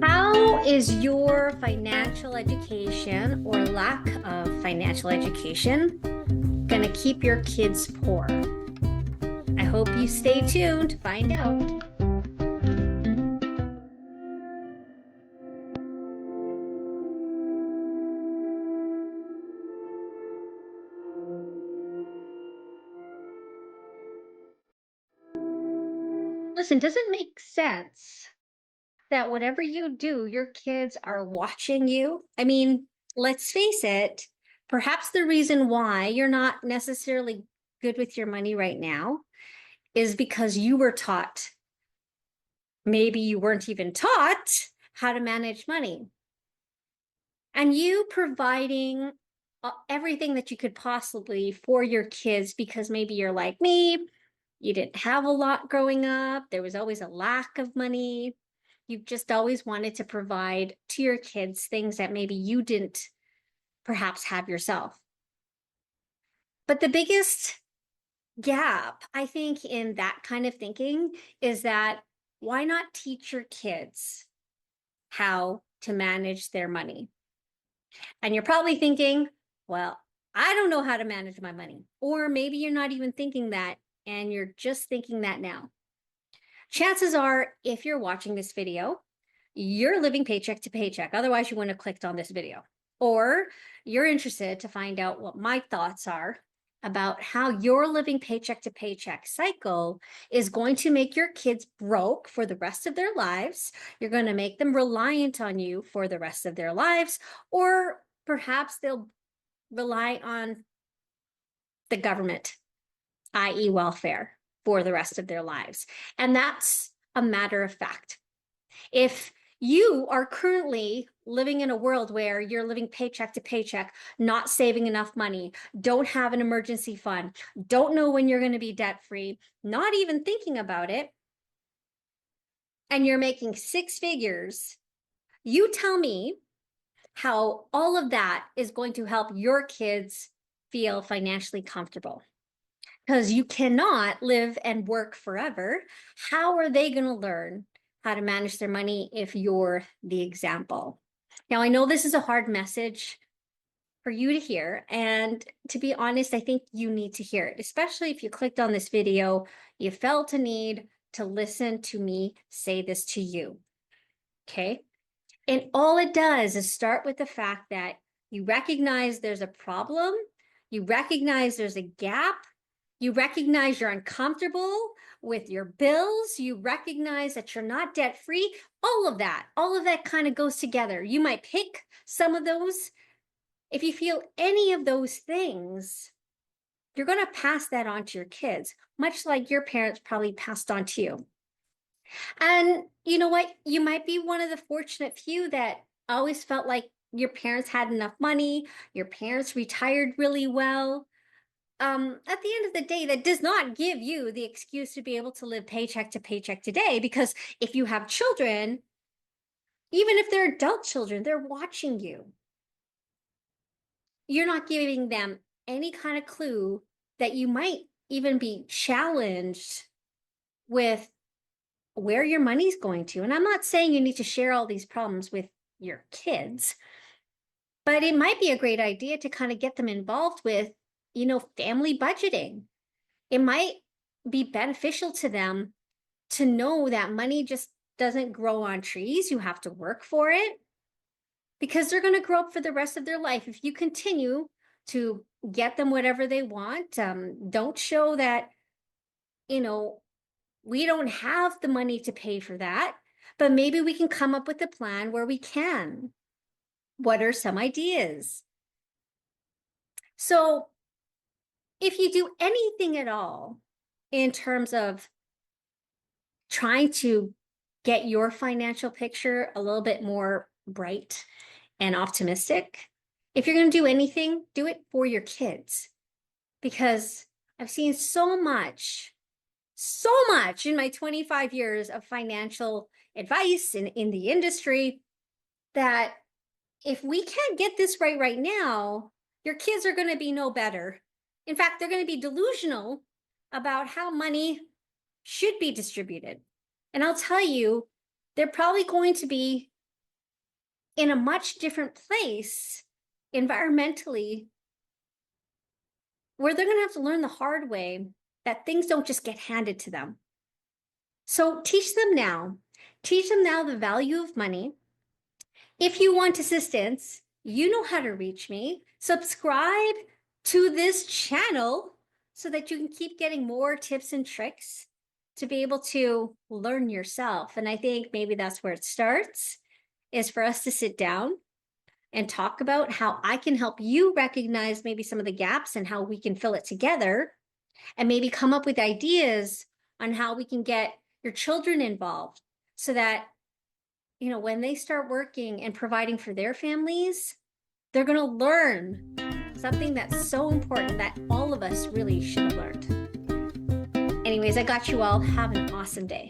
How is your financial education or lack of financial education going to keep your kids poor? I hope you stay tuned to find out. Listen, does it make sense that whatever you do, your kids are watching you? I mean, let's face it, perhaps the reason why you're not necessarily good with your money right now is because you were taught, maybe you weren't even taught how to manage money. And you providing everything that you could possibly for your kids because maybe you're like me, you didn't have a lot growing up, there was always a lack of money. You've just always wanted to provide to your kids things that maybe you didn't perhaps have yourself. But the biggest gap, I think, in that kind of thinking is that why not teach your kids how to manage their money? And you're probably thinking, well, I don't know how to manage my money. Or maybe you're not even thinking that and you're just thinking that now. Chances are, if you're watching this video, you're living paycheck to paycheck. Otherwise, you wouldn't have clicked on this video. Or you're interested to find out what my thoughts are about how your living paycheck to paycheck cycle is going to make your kids broke for the rest of their lives. You're going to make them reliant on you for the rest of their lives, or perhaps they'll rely on the government, i.e., welfare, for the rest of their lives. And that's a matter of fact. If you are currently living in a world where you're living paycheck to paycheck, not saving enough money, don't have an emergency fund, don't know when you're going to be debt free, not even thinking about it, and you're making six figures, you tell me how all of that is going to help your kids feel financially comfortable. Because you cannot live and work forever. How are they going to learn how to manage their money if you're the example? Now, I know this is a hard message for you to hear. And to be honest, I think you need to hear it, especially if you clicked on this video, you felt a need to listen to me say this to you. Okay. And all it does is start with the fact that you recognize there's a problem, you recognize there's a gap, you recognize you're uncomfortable with your bills, you recognize that you're not debt free. All of that kind of goes together. You might pick some of those. If you feel any of those things, you're going to pass that on to your kids, much like your parents probably passed on to you. And you know what? You might be one of the fortunate few that always felt like your parents had enough money, your parents retired really well. At the end of the day, that does not give you the excuse to be able to live paycheck to paycheck today, because if you have children, even if they're adult children, they're watching you. You're not giving them any kind of clue that you might even be challenged with where your money's going to. And I'm not saying you need to share all these problems with your kids, but it might be a great idea to kind of get them involved with, family budgeting. It might be beneficial to them to know that money just doesn't grow on trees. You have to work for it because they're going to grow up for the rest of their life. If you continue to get them whatever they want, don't show that, you know, we don't have the money to pay for that, but maybe we can come up with a plan where we can. What are some ideas? So, if you do anything at all in terms of trying to get your financial picture a little bit more bright and optimistic, if you're going to do anything, do it for your kids. Because I've seen so much in my 25 years of financial advice in the industry that if we can't get this right now, your kids are going to be no better. In fact, they're going to be delusional about how money should be distributed. And I'll tell you, they're probably going to be in a much different place environmentally, where they're going to have to learn the hard way that things don't just get handed to them. So teach them now. Teach them now the value of money. If you want assistance, you know how to reach me. Subscribe to this channel so that you can keep getting more tips and tricks to be able to learn yourself. And I think maybe that's where it starts, is for us to sit down and talk about how I can help you recognize maybe some of the gaps and how we can fill it together, and maybe come up with ideas on how we can get your children involved so that, you know, when they start working and providing for their families, they're going to learn something that's so important that all of us really should have learned. Anyways, I got you all. Have an awesome day.